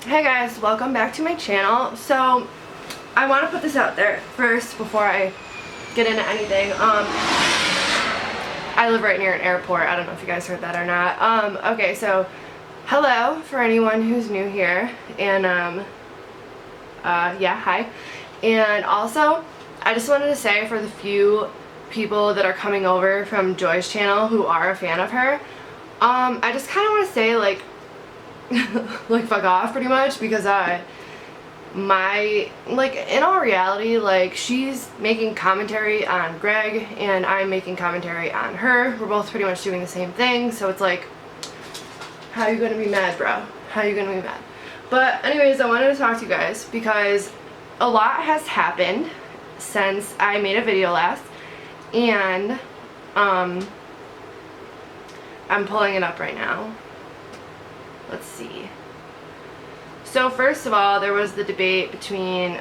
Hey guys, welcome back to my channel. So I want to put this out there first before I get into anything. I live right near an airport. I don't know if you guys heard that or not. Okay, so hello for anyone who's new here, and yeah, hi. And also, I just wanted to say, for the few people that are coming over from Joy's channel who are a fan of her, I just kind of want to say, like fuck off, pretty much, because in all reality, like, she's making commentary on Greg and I'm making commentary on her. We're both pretty much doing the same thing, so it's like, how are you gonna be mad, bro? How are you gonna be mad? But anyways, I wanted to talk to you guys because a lot has happened since I made a video last, and I'm pulling it up right now. Let's see. So first of all, there was the debate between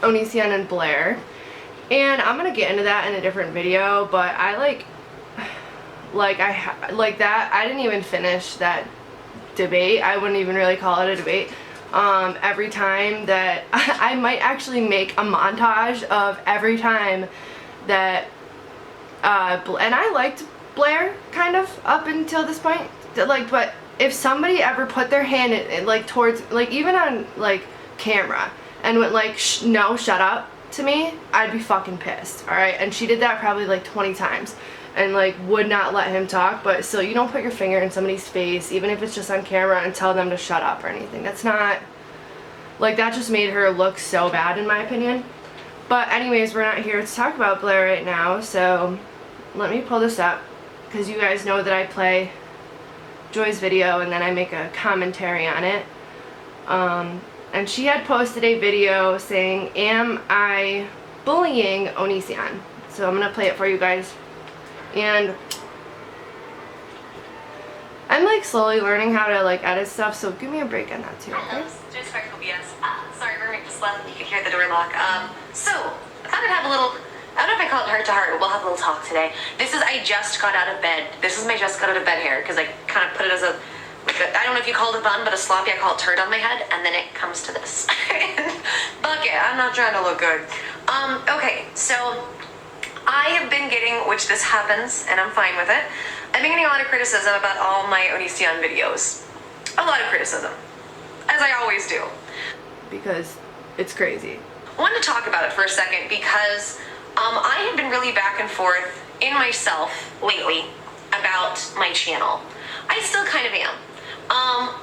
Onision and Blair, and I'm gonna get into that in a different video. But I I didn't even finish that debate. I wouldn't even really call it a debate. Every time that I might actually make a montage of every time that and I liked Blair kind of up until this point. Like, but if somebody ever put their hand in, like, towards, like, even on, like, camera and went like, no, shut up to me, I'd be fucking pissed, alright? And she did that probably like 20 times and, like, would not let him talk. But still, you don't put your finger in somebody's face, even if it's just on camera, and tell them to shut up or anything. That's not, like, that just made her look so bad, in my opinion. But anyways, we're not here to talk about Blair right now, so let me pull this up, because you guys know that I play Joy's video and then I make a commentary on it. And she had posted a video saying, am I bullying Onision? So I'm gonna play it for you guys. And I'm, like, slowly learning how to, like, edit stuff, so give me a break on that too, okay? Just practical BS. Sorry, roommate just left. You could hear the door lock. So I thought I'd have a little, I don't know if I call it heart to heart. We'll have a little talk today. This is, I just got out of bed. This is my just got out of bed hair, because I kind of put it as a, like a, I don't know if you call it a bun, but a sloppy, I call it turd on my head, and then it comes to this. Fuck it, I'm not trying to look good. Okay, so I have been getting, which this happens, and I'm fine with it, I've been getting a lot of criticism about all my Onision videos. A lot of criticism, as I always do. Because it's crazy. I wanted to talk about it for a second because I have been really back and forth in myself lately about my channel. I still kind of am,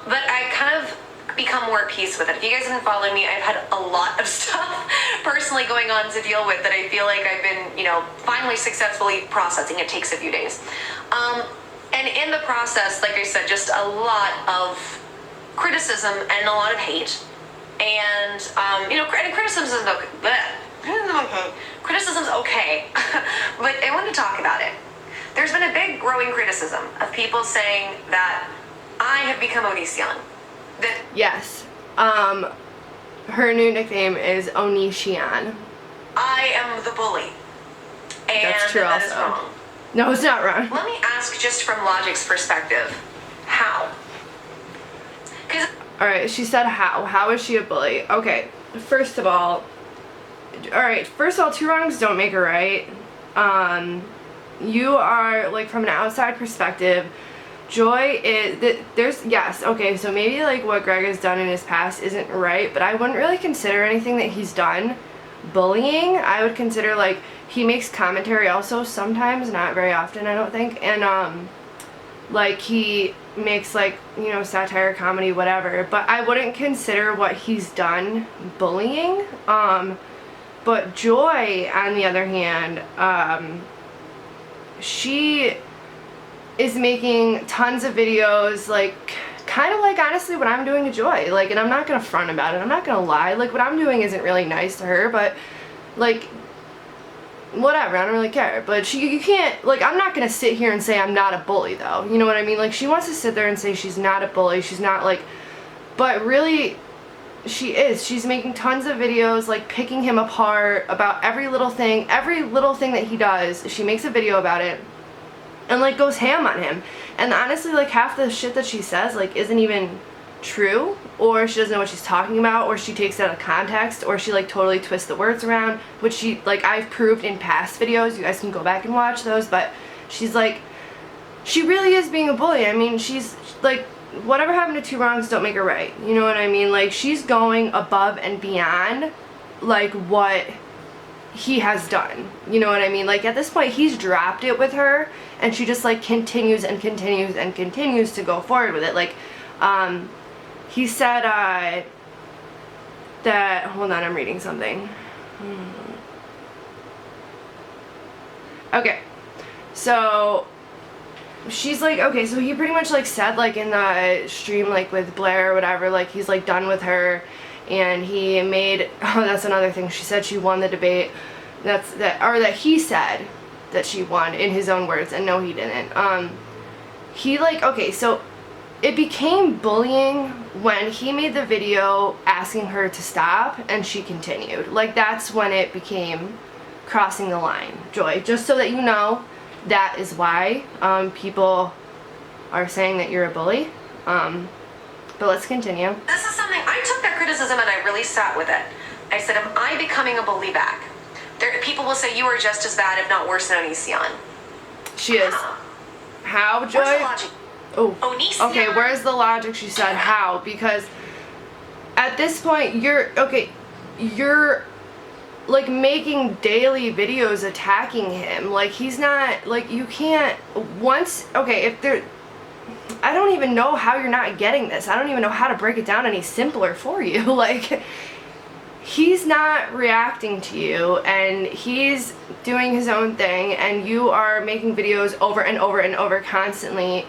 but I've kind of become more at peace with it. If you guys haven't followed me, I've had a lot of stuff personally going on to deal with that I feel like I've been, you know, finally successfully processing. It takes a few days. And in the process, like I said, just a lot of criticism and a lot of hate. And, you know, criticism is okay. Criticism's okay, but I want to talk about it. There's been a big growing criticism of people saying that I have become Onision. That yes. Her new nickname is Onision. I am the bully. And that's true that also. Is wrong. No, it's not wrong. Let me ask, just from logic's perspective, how? Because alright, she said how. How is she a bully? Okay, first of all, two wrongs don't make a right. You are, like, from an outside perspective, Joy is, yes, okay, so maybe, like, what Greg has done in his past isn't right, but I wouldn't really consider anything that he's done bullying. I would consider, like, he makes commentary also sometimes, not very often, I don't think, and, like, he makes, like, you know, satire, comedy, whatever, but I wouldn't consider what he's done bullying. But Joy, on the other hand, she is making tons of videos, like, kind of like, honestly, what I'm doing to Joy, like, and I'm not gonna front about it, I'm not gonna lie, like, what I'm doing isn't really nice to her, but, like, whatever, I don't really care. But you can't, like, I'm not gonna sit here and say I'm not a bully, though, you know what I mean? Like, she wants to sit there and say she's not a bully, she's not, like, but really, she is. She's making tons of videos, like, picking him apart about every little thing that he does. She makes a video about it and, like, goes ham on him. And honestly, like, half the shit that she says, like, isn't even true, or she doesn't know what she's talking about, or she takes it out of context, or she like totally twists the words around, which she, like, I've proved in past videos. You guys can go back and watch those. But she's like, she really is being a bully. I mean, she's like, whatever happened to two wrongs don't make her right. You know what I mean? Like, she's going above and beyond like what he has done. You know what I mean? Like, at this point, he's dropped it with her, and she just like continues and continues and continues to go forward with it. Like, he said that, hold on, I'm reading something. Okay, so she's like, okay, so he pretty much like said, like, in the stream, like with Blair or whatever, like, he's like done with her, and he made, oh, that's another thing, she said she won the debate. That's that, or that he said that she won in his own words, and no, he didn't. He like, okay, so it became bullying when he made the video asking her to stop and she continued. Like, that's when it became crossing the line. Joy, just so that you know, that is why people are saying that you're a bully. But let's continue. This is something, I took that criticism and I really sat with it. I said, am I becoming a bully back? People will say you are just as bad, if not worse, than Onision. She is. How, Joy? Where's the logic? Oh, Onision. okay, where's the logic? She said how, because at this point you're like making daily videos attacking him. Like, he's not, like, you can't, once, okay, if there, I don't even know how you're not getting this. I don't even know how to break it down any simpler for you. Like, he's not reacting to you, and he's doing his own thing, and you are making videos over and over and over constantly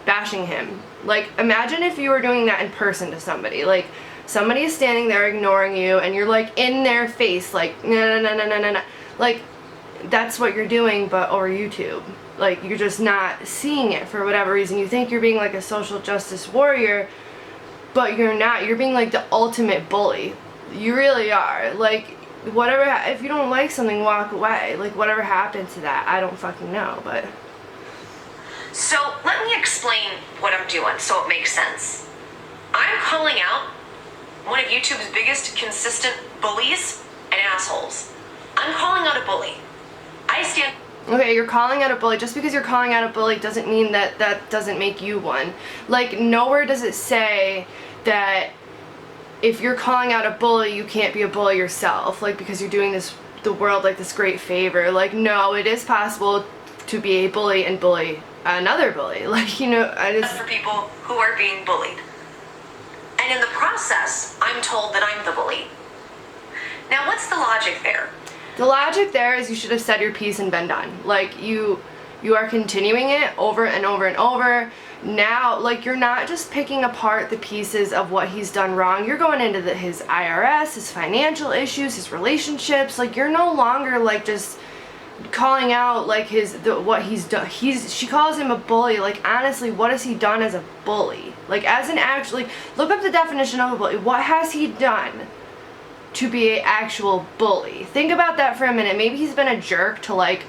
bashing him. Like, imagine if you were doing that in person to somebody. Like, somebody is standing there ignoring you, and you're like in their face, like, no, no, no, no, no, no, no. Like, that's what you're doing, but over YouTube. Like, you're just not seeing it for whatever reason. You think you're being like a social justice warrior, but you're not. You're being like the ultimate bully. You really are. Like, whatever, if you don't like something, walk away. Like, whatever happened to that, I don't fucking know, but. So let me explain what I'm doing so it makes sense. I'm calling out one of YouTube's biggest consistent bullies and assholes. I'm calling out a bully. I stand... Okay, you're calling out a bully. Just because you're calling out a bully doesn't mean that that doesn't make you one. Like, nowhere does it say that if you're calling out a bully, you can't be a bully yourself. Like, because you're doing the world like this great favor. Like, no, it is possible to be a bully and bully another bully. Like, you know, I just... For people who are being bullied. And in the process, I'm told that I'm the bully. Now, what's the logic there? The logic there is you should have said your piece and been done. Like, you are continuing it over and over and over. Now, like, you're not just picking apart the pieces of what he's done wrong. You're going into his IRS, his financial issues, his relationships. Like, you're no longer, like, just calling out, like, what he's done. She calls him a bully. Like, honestly, what has he done as a bully? Like, as an actually, look up the definition of a bully. What has he done to be an actual bully? Think about that for a minute. Maybe he's been a jerk to, like,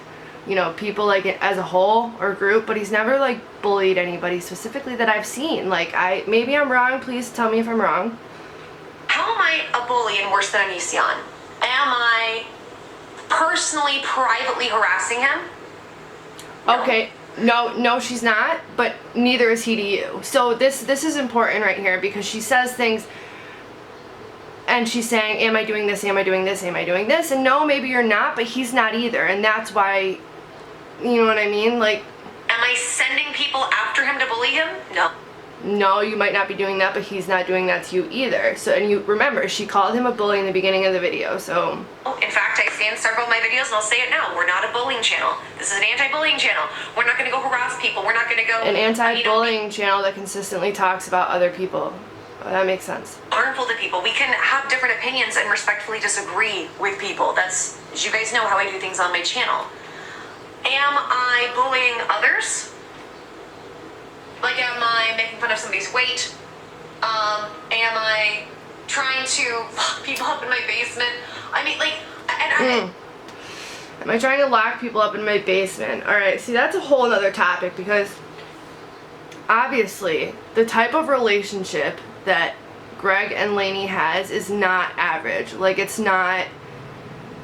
you know, people, like, as a whole or group, but he's never, like, bullied anybody specifically that I've seen. Like, maybe I'm wrong. Please tell me if I'm wrong. How am I a bully and worse than Onision? Am I personally, privately harassing him? No. Okay, no, she's not, but neither is he to you. So this is important right here, because she says things, and she's saying, am I doing this, am I doing this, am I doing this? And no, maybe you're not, but he's not either, and that's why, you know what I mean? Like, am I sending people after him to bully him? No. No, you might not be doing that, but he's not doing that to you either. So, and you remember, she called him a bully in the beginning of the video, so. In fact, I say in several of my videos, and I'll say it now, we're not a bullying channel. This is an anti-bullying channel. We're not going to go harass people. We're not going to go... An anti-bullying channel that consistently talks about other people. That makes sense. Harmful to people. We can have different opinions and respectfully disagree with people. That's, as you guys know, how I do things on my channel. Am I bullying others? Like, am I making fun of somebody's weight? Am I trying to lock people up in my basement? I mean, like, Am I trying to lock people up in my basement? Alright, see, that's a whole other topic, because obviously, the type of relationship that Greg and Lainey has is not average. Like, it's not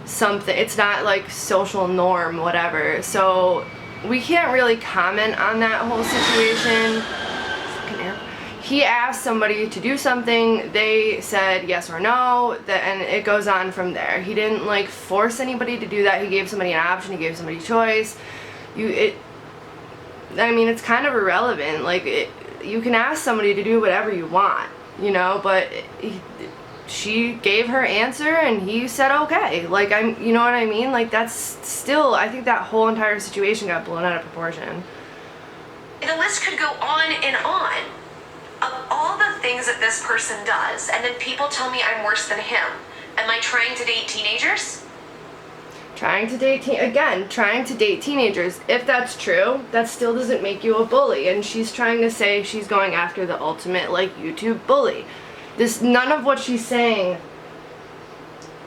something, it's not like social norm, whatever. So we can't really comment on that whole situation. He asked somebody to do something, they said yes or no, and it goes on from there. He didn't like force anybody to do that. He gave somebody an option, he gave somebody choice. I mean, it's kind of irrelevant. Like, you can ask somebody to do whatever you want, you know, but she gave her answer and he said okay. Like, you know what I mean? Like, that's still, I think that whole entire situation got blown out of proportion. The list could go on and on of all the things that this person does, and then people tell me I'm worse than him. Am I trying to date teenagers? Trying to date teenagers. If that's true, that still doesn't make you a bully. And she's trying to say she's going after the ultimate, like, YouTube bully. None of what she's saying,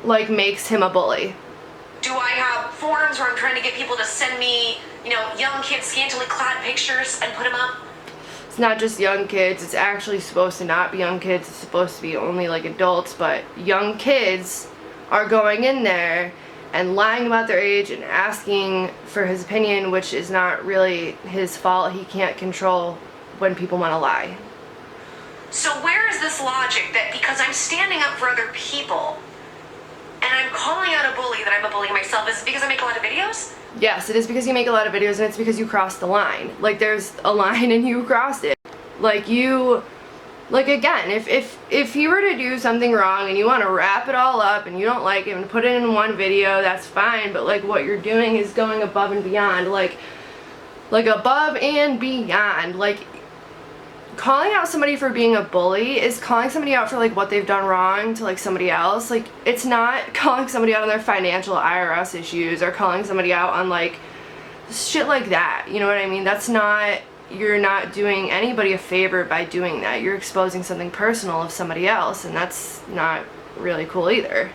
like, makes him a bully. Do I have forums where I'm trying to get people to send me, you know, young kids scantily clad pictures and put them up? It's not just young kids. It's actually supposed to not be young kids. It's supposed to be only, like, adults. But young kids are going in there and lying about their age and asking for his opinion, which is not really his fault. He can't control when people want to lie. So where is this logic that because I'm standing up for other people and I'm calling out a bully that I'm a bully myself? Is it because I make a lot of videos? Yes, it is because you make a lot of videos, and it's because you crossed the line. Like, there's a line and you crossed it. Like, again, if he were to do something wrong and you want to wrap it all up and you don't like him and put it in one video, that's fine. But, like, what you're doing is going above and beyond. Like above and beyond. Like, calling out somebody for being a bully is calling somebody out for, like, what they've done wrong to, like, somebody else. Like, it's not calling somebody out on their financial IRS issues or calling somebody out on, like, shit like that. You know what I mean? That's not, you're not doing anybody a favor by doing that. You're exposing something personal of somebody else, and that's not really cool either.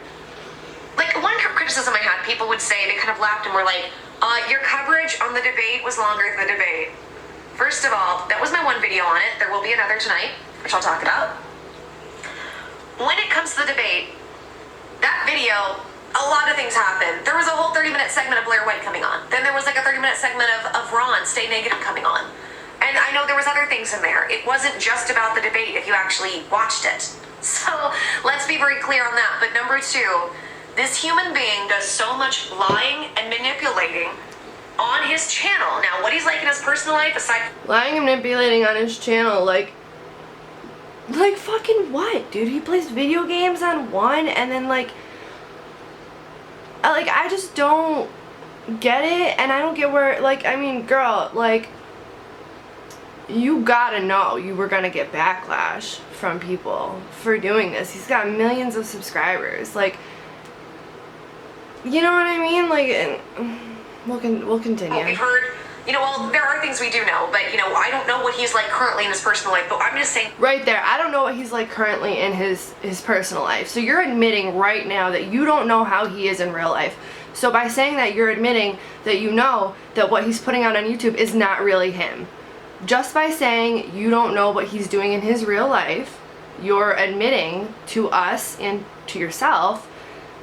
Like, one criticism I had, people would say, they kind of laughed and were like, your coverage on the debate was longer than the debate. First of all, that was my one video on it. There will be another tonight, which I'll talk about. When it comes to the debate, that video, a lot of things happened. There was a whole 30-minute segment of Blair White coming on. Then there was like a 30-minute segment of Ron, Stay Negative, coming on. And I know there was other things in there. It wasn't just about the debate if you actually watched it. So let's be very clear on that. But number two, this human being does so much lying and manipulating on his channel. Now, what he's like in his personal life, aside lying and manipulating on his channel, like fucking what, dude? He plays video games on one, and then like I just don't get it, and I don't get where, like, I mean, girl, like, you gotta know you were gonna get backlash from people for doing this. He's got millions of subscribers, like, you know what I mean? Like, we'll continue. We've heard, you know, well, there are things we do know, but, you know, I don't know what he's like currently in his personal life, but I'm just saying. Right there, I don't know what he's like currently in his personal life. So you're admitting right now that you don't know how he is in real life. So by saying that, you're admitting that you know that what he's putting out on YouTube is not really him. Just by saying you don't know what he's doing in his real life, you're admitting to us and to yourself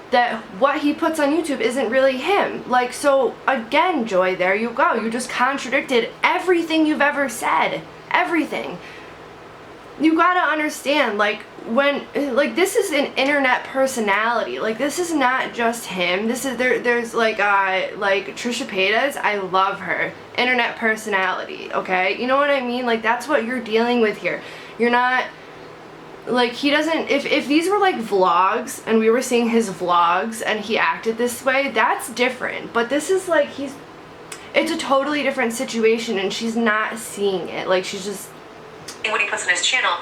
that what he puts on YouTube isn't really him. Like, so again, Joy, there you go. You just contradicted everything you've ever said. Everything. You gotta understand, like, when, like, this is an internet personality. Like, this is not just him. This is, there's like Trisha Paytas, I love her. Internet personality, okay? You know what I mean? Like, that's what you're dealing with here. You're not, like, he doesn't, if these were like vlogs and we were seeing his vlogs and he acted this way, that's different. But this is like, it's a totally different situation, and she's not seeing it. Like, she's just, what he puts on his channel,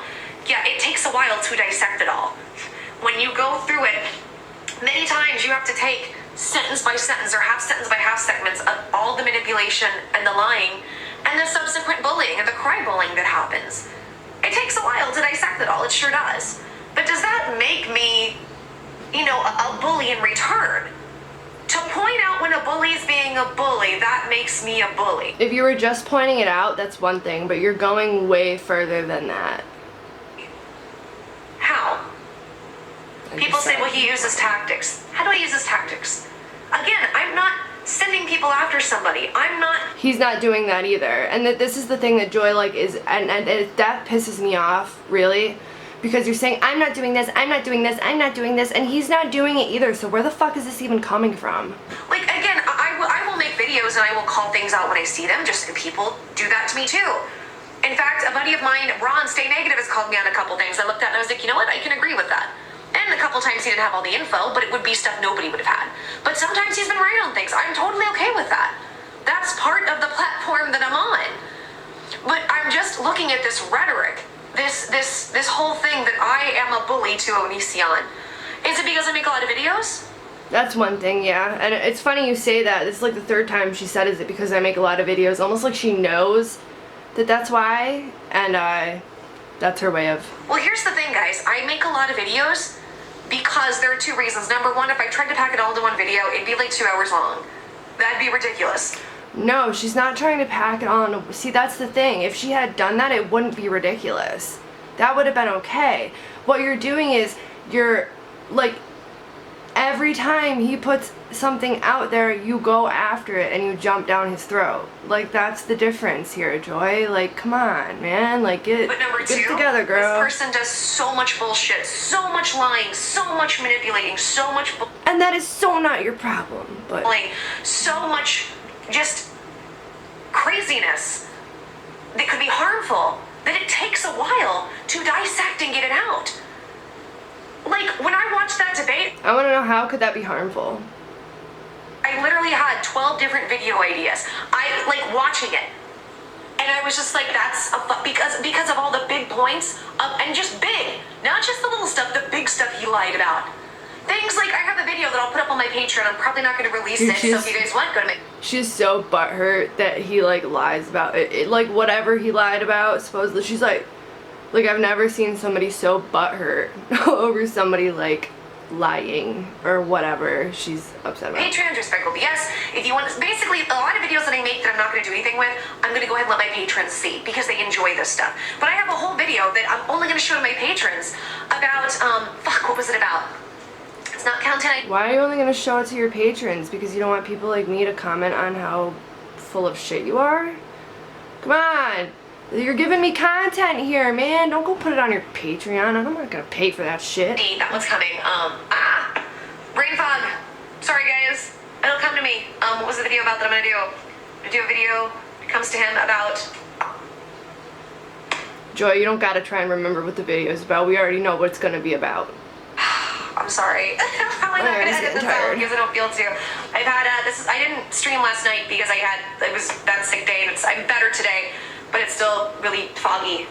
yeah, it takes a while to dissect it all. When you go through it, many times you have to take sentence by sentence or half sentence by half segments of all the manipulation and the lying and the subsequent bullying and the cry bullying that happens. It takes a while to dissect it all, it sure does. But does that make me, you know, a bully in return? To point out when a bully's being a bully, that makes me a bully. If you were just pointing it out, that's one thing, but you're going way further than that. How? People say, well, he uses tactics. How do I use his tactics? Again, I'm not sending people after somebody. I'm not. He's not doing that either. And this is the thing that Joy like is, and that pisses me off, really. Because you're saying, I'm not doing this, I'm not doing this, I'm not doing this, and he's not doing it either, so where the fuck is this even coming from? Like, again, I will make videos and I will call things out when I see them, just people do that to me too. In fact, a buddy of mine, Ron, Stay Negative, has called me on a couple things I looked at and I was like, you know what, I can agree with that. And a couple times he didn't have all the info, but it would be stuff nobody would have had. But sometimes he's been right on things. I'm totally okay with that. That's part of the platform that I'm on. But I'm just looking at this rhetoric. This whole thing that I am a bully to Onision. Is it because I make a lot of videos? That's one thing, yeah. And it's funny you say that. This is like the third time she said, is it because I make a lot of videos? Almost like she knows that that's why. And that's her way of... Well, here's the thing, guys. I make a lot of videos because there are two reasons. Number one, if I tried to pack it all into one video, it'd be like 2 hours long. That'd be ridiculous. No, she's not trying to pack it on. See, that's the thing. If she had done that, it wouldn't be ridiculous. That would have been okay. What you're doing is, you're, like, every time he puts something out there, you go after it and you jump down his throat. Like, that's the difference here, Joy. Like, come on, man. Like, get it together, girl. This person does so much bullshit, so much lying, so much manipulating, so much and that is so not your problem, but... Like, so much... just craziness that could be harmful, that it takes a while to dissect and get it out. Like, when I watched that debate, I want to know, how could that be harmful? I literally had 12 different video ideas. I like watching it, and I was just like, that's because of all the big points and just big, not just the little stuff, the big stuff he lied about. Things like, I have a video that I'll put up on my Patreon. I'm probably not going to release it, so if you guys want, go to my... She's so butthurt that he, like, lies about it. Like, whatever he lied about, supposedly, she's like, I've never seen somebody so butthurt over somebody, like, lying or whatever she's upset about. Patreon, just Sprinkle BS. If you want, basically, a lot of videos that I make that I'm not going to do anything with, I'm going to go ahead and let my patrons see because they enjoy this stuff. But I have a whole video that I'm only going to show to my patrons about, what was it about? It's not content. Why are you only going to show it to your patrons? Because you don't want people like me to comment on how full of shit you are? Come on! You're giving me content here, man. Don't go put it on your Patreon. I'm not going to pay for that shit. That one's coming. Brain fog. Sorry, guys. It'll come to me. What was the video about that I'm going to do? I'm going to do a video that comes to him about... Joy, you don't got to try and remember what the video is about. We already know what it's going to be about. I'm sorry. I'm probably not going to edit this out because I don't feel to. I've had I didn't stream last night because it was that sick day, and I'm better today, but it's still really foggy.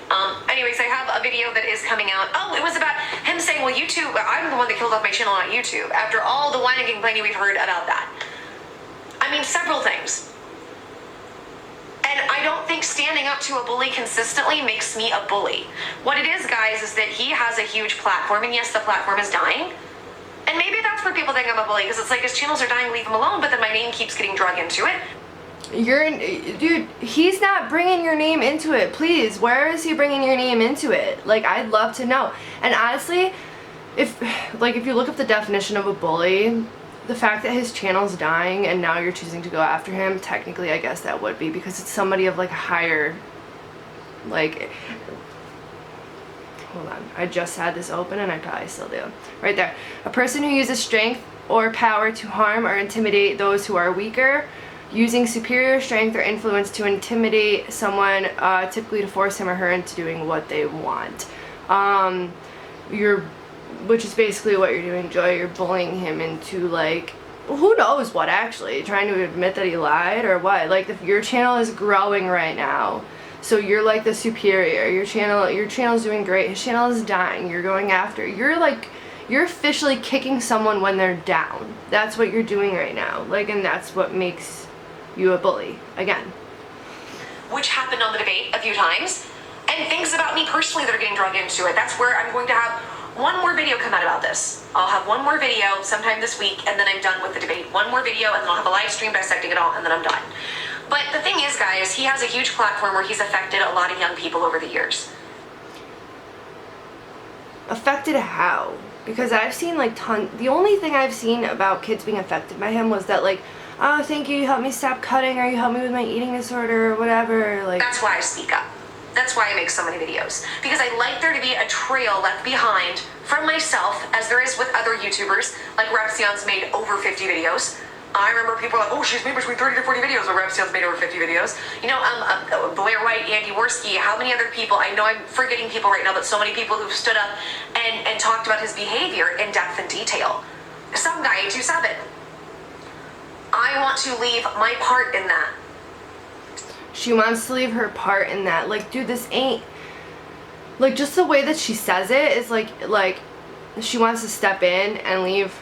Anyways, I have a video that is coming out. Oh, it was about him saying, well, YouTube, I'm the one that killed off my channel on YouTube after all the whining and complaining we've heard about that. I mean, several things. And I don't think standing up to a bully consistently makes me a bully. What it is, guys, is that he has a huge platform, and yes, the platform is dying. And maybe that's where people think I'm a bully, because it's like his channels are dying, leave him alone, but then my name keeps getting drug into it. Dude, he's not bringing your name into it. Please, where is he bringing your name into it? Like, I'd love to know. And honestly, if you look up the definition of a bully, the fact that his channel's dying and now you're choosing to go after him, technically I guess that would be, because it's somebody of like a higher, like, hold on, I just had this open and I probably still do. Right there. A person who uses strength or power to harm or intimidate those who are weaker, using superior strength or influence to intimidate someone, typically to force him or her into doing what they want. Which is basically what you're doing, Joy. You're bullying him into, like, who knows what, actually. Trying to admit that he lied or what. Like, if your channel is growing right now, so you're like the superior. Your channel's doing great. His channel is dying. You're going after. You're officially kicking someone when they're down. That's what you're doing right now. Like, and that's what makes you a bully. Again. Which happened on the debate a few times. And things about me personally that are getting dragged into it. That's where I'm going to have one more video come out about this. I'll have one more video sometime this week, and then I'm done with the debate. One more video, and then I'll have a live stream dissecting it all, and then I'm done. But the thing is, guys, he has a huge platform where he's affected a lot of young people over the years. Affected how? Because I've seen like the only thing I've seen about kids being affected by him was that like, oh, thank you, you helped me stop cutting, or you helped me with my eating disorder, or whatever. Like, that's why I speak up. That's why I make so many videos. Because I like there to be a trail left behind from myself, as there is with other YouTubers. Like Repsion's made over 50 videos. I remember people are like, oh, she's made between 30 to 40 videos, or Repsion's made over 50 videos. You know, Blair White, Andy Worski, how many other people, I know I'm forgetting people right now, but so many people who've stood up and talked about his behavior in depth and detail. Some guy, 827. I want to leave my part in that. She wants to leave her part in that. Like, dude, this ain't... Like, just the way that she says it is like she wants to step in and leave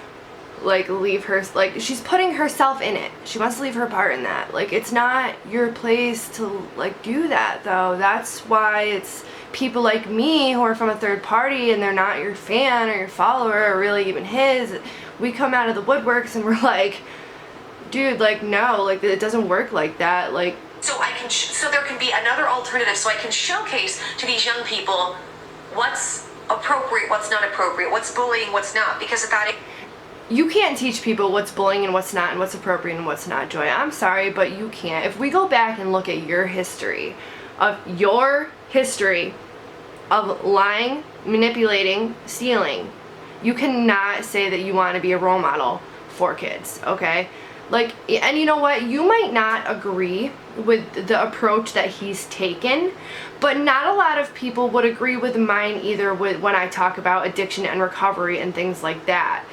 her... Like, she's putting herself in it. She wants to leave her part in that. Like, it's not your place to, like, do that, though. That's why it's people like me who are from a third party and they're not your fan or your follower or really even his. We come out of the woodworks and we're like, dude, like, no, like, it doesn't work like that. Like... So there can be another alternative, so I can showcase to these young people what's appropriate, what's not appropriate, what's bullying, what's not, because you can't teach people what's bullying and what's not and what's appropriate and what's not, Joy. I'm sorry, but you can't. If we go back and look at your history of lying, manipulating, stealing, you cannot say that you want to be a role model for kids, okay? Like, and you know what? You might not agree with the approach that he's taken, but not a lot of people would agree with mine either when I talk about addiction and recovery and things like that.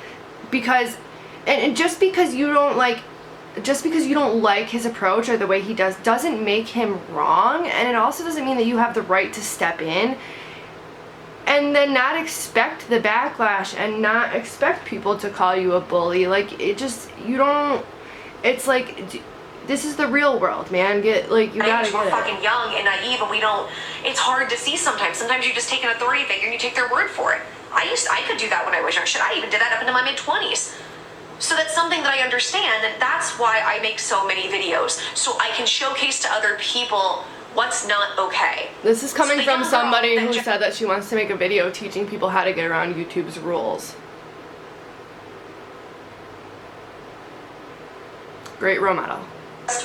Because, and just because you don't like his approach or the way he doesn't make him wrong, and it also doesn't mean that you have the right to step in and then not expect the backlash and not expect people to call you a bully. Like, it just, you don't... It's like, this is the real world, man. You gotta get it. We're fucking young and naive, and we don't... It's hard to see sometimes. Sometimes you just take an authority figure and you take their word for it. I could do that when I was young. Shit, I even did that up into my mid-20s. So that's something that I understand, and that's why I make so many videos. So I can showcase to other people what's not okay. This is coming from somebody who said that she wants to make a video teaching people how to get around YouTube's rules. Great role model.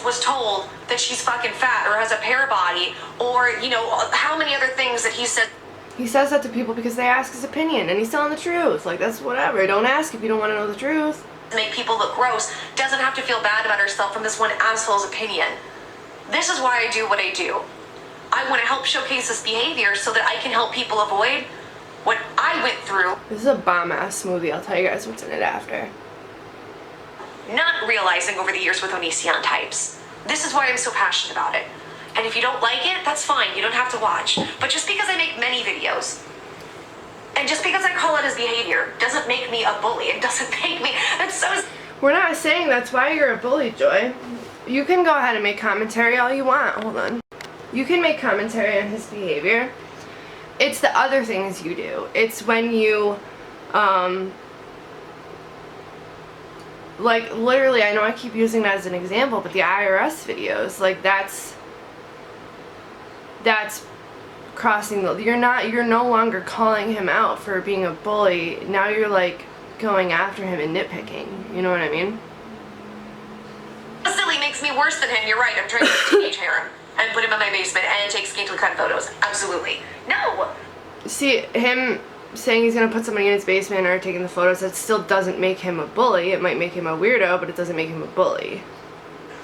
Was told that she's fucking fat or has a pear body, or, you know, how many other things that he said. He says that to people because they ask his opinion, and he's telling the truth. Like, that's whatever. Don't ask if you don't want to know the truth. Make people look gross, doesn't have to feel bad about herself from this one asshole's opinion. This is why I do what I do. I want to help showcase this behavior so that I can help people avoid what I went through. This is a bomb-ass movie. I'll tell you guys what's in it after. Not realizing over the years with Onision types. This is why I'm so passionate about it. And if you don't like it, that's fine. You don't have to watch. But just because I make many videos, and just because I call it his behavior, doesn't make me a bully. It doesn't make me... That's so... We're not saying that's why you're a bully, Joy. You can go ahead and make commentary all you want. Hold on. You can make commentary on his behavior. It's the other things you do. It's when you, like, literally, I know I keep using that as an example, but the IRS videos, like, that's crossing the... You're no longer calling him out for being a bully. Now you're, like, going after him and nitpicking. You know what I mean? Silly makes me worse than him. You're right. I'm trying to teenage harem and put him in my basement and take scantily cut photos. Absolutely. No. See, him saying he's going to put somebody in his basement or taking the photos, that still doesn't make him a bully. It might make him a weirdo, but it doesn't make him a bully.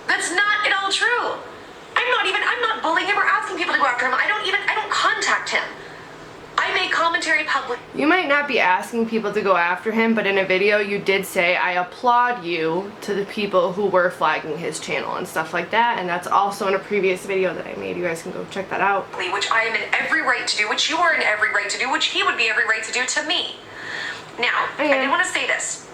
That's not at all true. I'm not bullying him or asking people to go after him. I don't contact him. I make commentary public. You might not be asking people to go after him, but in a video you did say, I applaud you to the people who were flagging his channel and stuff like that, and that's also in a previous video that I made. You guys can go check that out. Which I am in every right to do, which you are in every right to do, which he would be every right to do to me. Now, I did want to say this.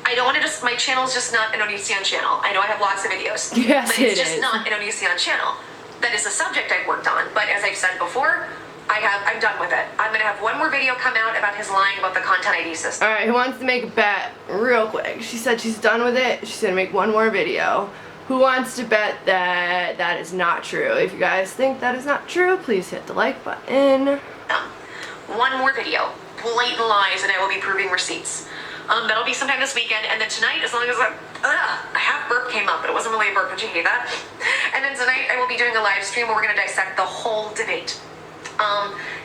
I don't want to just... My channel's just not an Onision channel. I know I have lots of videos. Yes, but it's just not an Onision channel. That is a subject I've worked on, but as I've said before, I'm done with it. I'm gonna have one more video come out about his lying about the content ID system. Alright, who wants to make a bet real quick? She said she's done with it. She's gonna make one more video. Who wants to bet that that is not true? If you guys think that is not true, please hit the like button. One more video. Blatant lies, and I will be proving receipts. That'll be sometime this weekend, and then tonight, as long as a half burp came up, but it wasn't really a burp, but you hate that. And then tonight, I will be doing a live stream where we're gonna dissect the whole debate.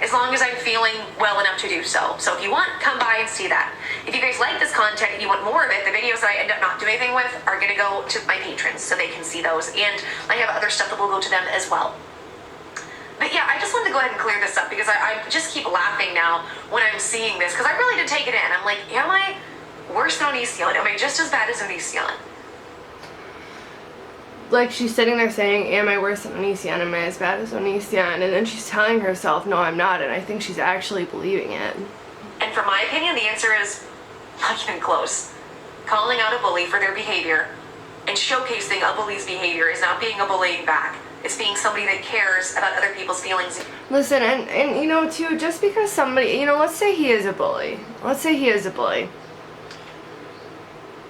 As long as I'm feeling well enough to do so. So if you want, come by and see that. If you guys like this content and you want more of it, the videos that I end up not doing anything with are gonna go to my patrons so they can see those. And I have other stuff that will go to them as well. But yeah, I just wanted to go ahead and clear this up because I just keep laughing now when I'm seeing this because I really did take it in. I'm like, am I worse than Onision? Am I just as bad as Onision? Like, she's sitting there saying, am I worse than Onision? Am I as bad as Onision? And then she's telling herself, no, I'm not. And I think she's actually believing it. And from my opinion, the answer is not even close. Calling out a bully for their behavior and showcasing a bully's behavior is not being a bullying back. It's being somebody that cares about other people's feelings. Listen, and you know, too, just because somebody, you know, let's say he is a bully. Let's say he is a bully.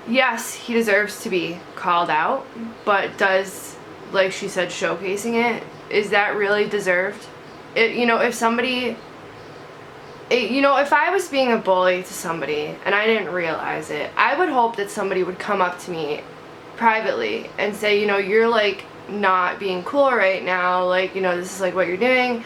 Yes, he deserves to be called out, but does, like she said, showcasing it, is that really deserved? You know, if somebody, you know, if I was being a bully to somebody and I didn't realize it, I would hope that somebody would come up to me privately and say, you know, you're like not being cool right now, like, you know, this is like what you're doing.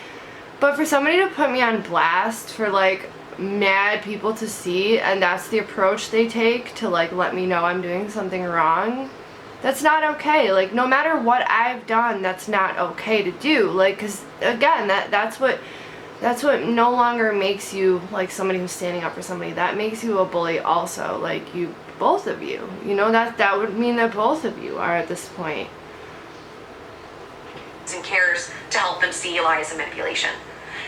But for somebody to put me on blast for like mad people to see, and that's the approach they take to like let me know I'm doing something wrong, that's not okay. Like, no matter what I've done, that's not okay to do. Like, because again, that's what no longer makes you like somebody who's standing up for somebody. That makes you a bully also. Like, you, both of you, you know, that would mean that both of you are at this point. And cares to help them see lies and manipulation.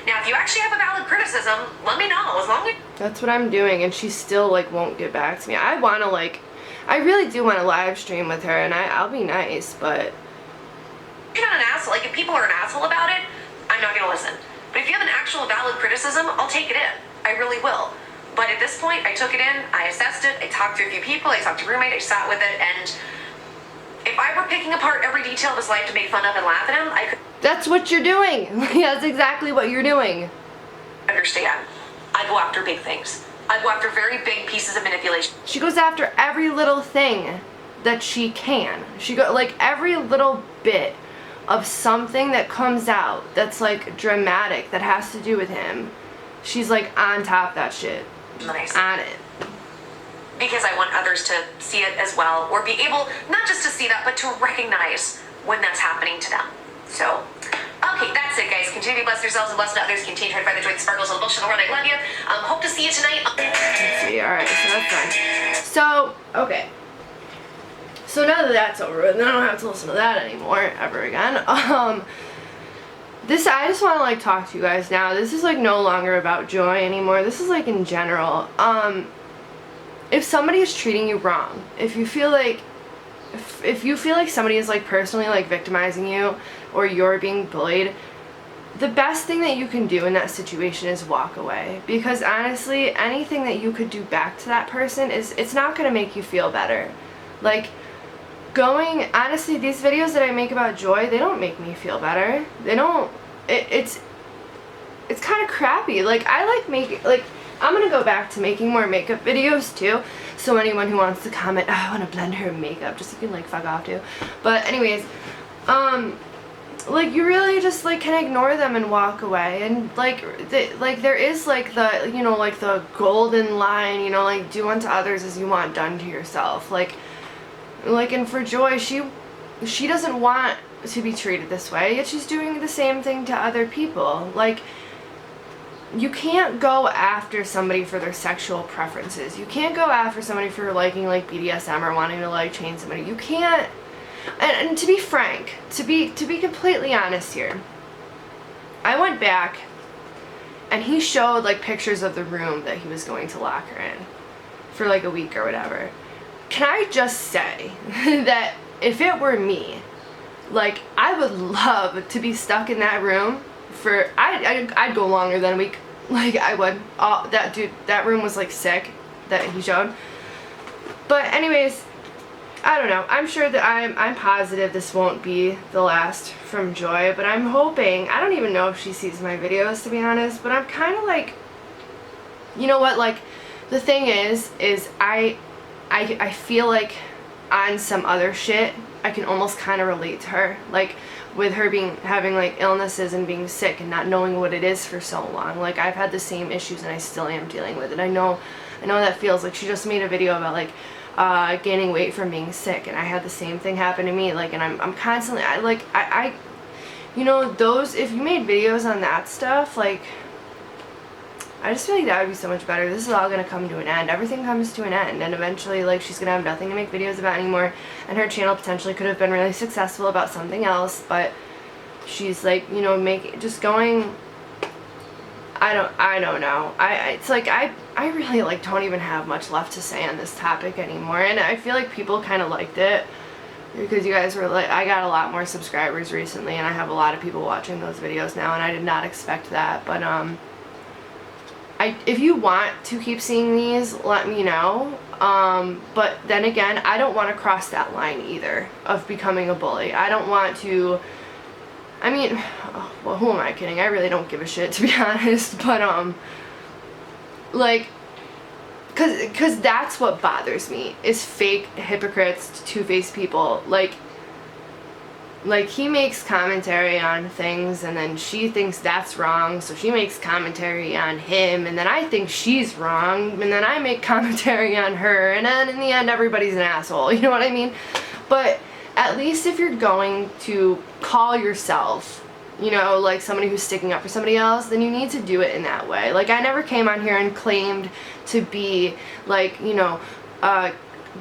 Now, if you actually have a valid criticism, let me know. As long as that's what I'm doing, and she still like won't get back to me. I want to like, I really do want to live stream with her, and I'll be nice, but you're not an asshole. Like, if people are an asshole about it, I'm not gonna listen. But if you have an actual valid criticism, I'll take it in. I really will. But at this point, I took it in, I assessed it, I talked to a few people, I talked to a roommate, I sat with it, and if I were picking apart every detail of his life to make fun of and laugh at him, I could. That's what you're doing. That's exactly what you're doing. Understand. I go after big things. I go after very big pieces of manipulation. She goes after every little thing that she can. She go like every little bit of something that comes out that's like dramatic that has to do with him. She's like on top of that shit. Nice. On it. Because I want others to see it as well, or be able, not just to see that, but to recognize when that's happening to them. So, okay, that's it, guys. Continue to bless yourselves and bless others. Continue to try to find the joy, the sparkles, and the bullshit in the world. I love you. Hope to see you tonight. Let's see, alright, so that's fine. So, okay. So now that that's over with, then I don't have to listen to that anymore, ever again. I just want to like talk to you guys now. This is like no longer about Joy anymore. This is like in general. If somebody is treating you wrong, if you feel like somebody is like personally like victimizing you, or you're being bullied, the best thing that you can do in that situation is walk away. Because honestly, anything that you could do back to that person it's not gonna make you feel better. Like, honestly, these videos that I make about Joy, they don't make me feel better. They don't. It's kind of crappy. Like, I like making, like, I'm gonna go back to making more makeup videos too. So anyone who wants to comment, oh, I want to blend her makeup, just so you can like fuck off too. But anyways, like, you really just like can ignore them and walk away. And like there is like the, you know, like the golden line, you know, like do unto others as you want done to yourself. Like and for Joy, she doesn't want to be treated this way, yet she's doing the same thing to other people. Like, you can't go after somebody for their sexual preferences. You can't go after somebody for liking like BDSM or wanting to like chain somebody. You can't. And to be frank, to be completely honest here, I went back and he showed like pictures of the room that he was going to lock her in for like a week or whatever. Can I just say that if it were me, like, I would love to be stuck in that room for, I'd go longer than a week. Like, I would. That dude, that room was like sick that he showed. But anyways, I don't know. I'm sure that I'm positive this won't be the last from Joy, but I'm hoping, I don't even know if she sees my videos, to be honest, but I'm kind of like, you know what, like, the thing is I feel like on some other shit, I can almost kind of relate to her, like, with her having like illnesses and being sick and not knowing what it is for so long. Like, I've had the same issues and I still am dealing with it. I know that feels. Like, she just made a video about like gaining weight from being sick, and I had the same thing happen to me. Like, and I'm constantly, I you know, those, if you made videos on that stuff, like, I just feel like that would be so much better. This is all gonna come to an end. Everything comes to an end, and eventually, like, she's gonna have nothing to make videos about anymore, and her channel potentially could have been really successful about something else, but she's like, you know, just going, I don't know. It's like, I really, like, don't even have much left to say on this topic anymore, and I feel like people kind of liked it, because you guys were like, I got a lot more subscribers recently, and I have a lot of people watching those videos now, and I did not expect that, but, if you want to keep seeing these, let me know, but then again, I don't want to cross that line either of becoming a bully. I don't want to, I mean, well, who am I kidding? I really don't give a shit, to be honest, but, like, cause that's what bothers me, is fake hypocrites, two-faced people. Like, he makes commentary on things, and then she thinks that's wrong, so she makes commentary on him, and then I think she's wrong, and then I make commentary on her, and then in the end everybody's an asshole, you know what I mean? But at least if you're going to call yourself, you know, like, somebody who's sticking up for somebody else, then you need to do it in that way. Like, I never came on here and claimed to be, like, you know,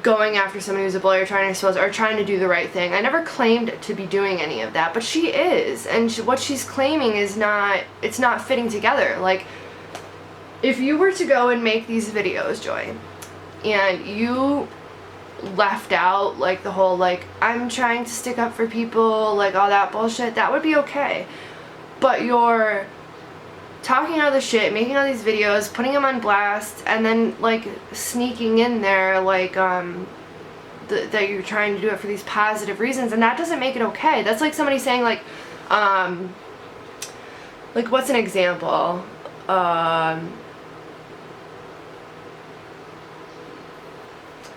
going after somebody who's a bully, or trying to do the right thing. I never claimed to be doing any of that, but she is, and what she's claiming is not, it's not fitting together. Like, if you were to go and make these videos, Joy, and you left out, like, the whole, like, I'm trying to stick up for people, like, all that bullshit, that would be okay. But you're talking all this shit, making all these videos, putting them on blast, and then, like, sneaking in there, like, that you're trying to do it for these positive reasons, and that doesn't make it okay. That's like somebody saying, like, what's an example?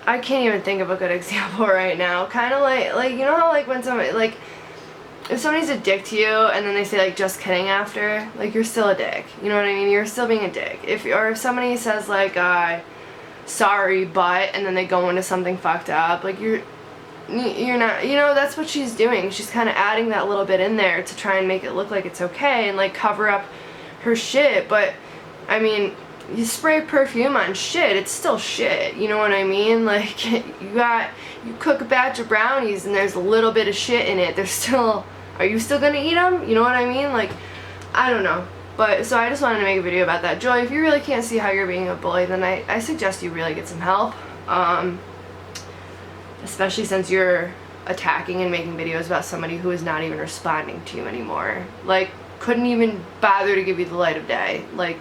I can't even think of a good example right now. Kind of like, you know how, like, when somebody, like, if somebody's a dick to you and then they say, like, just kidding after, like, you're still a dick. You know what I mean? You're still being a dick. Or if somebody says, like, sorry, but, and then they go into something fucked up, like, you're not, you know, that's what she's doing. She's kind of adding that little bit in there to try and make it look like it's okay and, like, cover up her shit. But, I mean, you spray perfume on shit, it's still shit, you know what I mean? Like, you cook a batch of brownies and there's a little bit of shit in it, are you still gonna eat them? You know what I mean? Like, I don't know. But, so I just wanted to make a video about that. Joy, if you really can't see how you're being a bully, then I suggest you really get some help. Especially since you're attacking and making videos about somebody who is not even responding to you anymore. Like, couldn't even bother to give you the light of day. Like,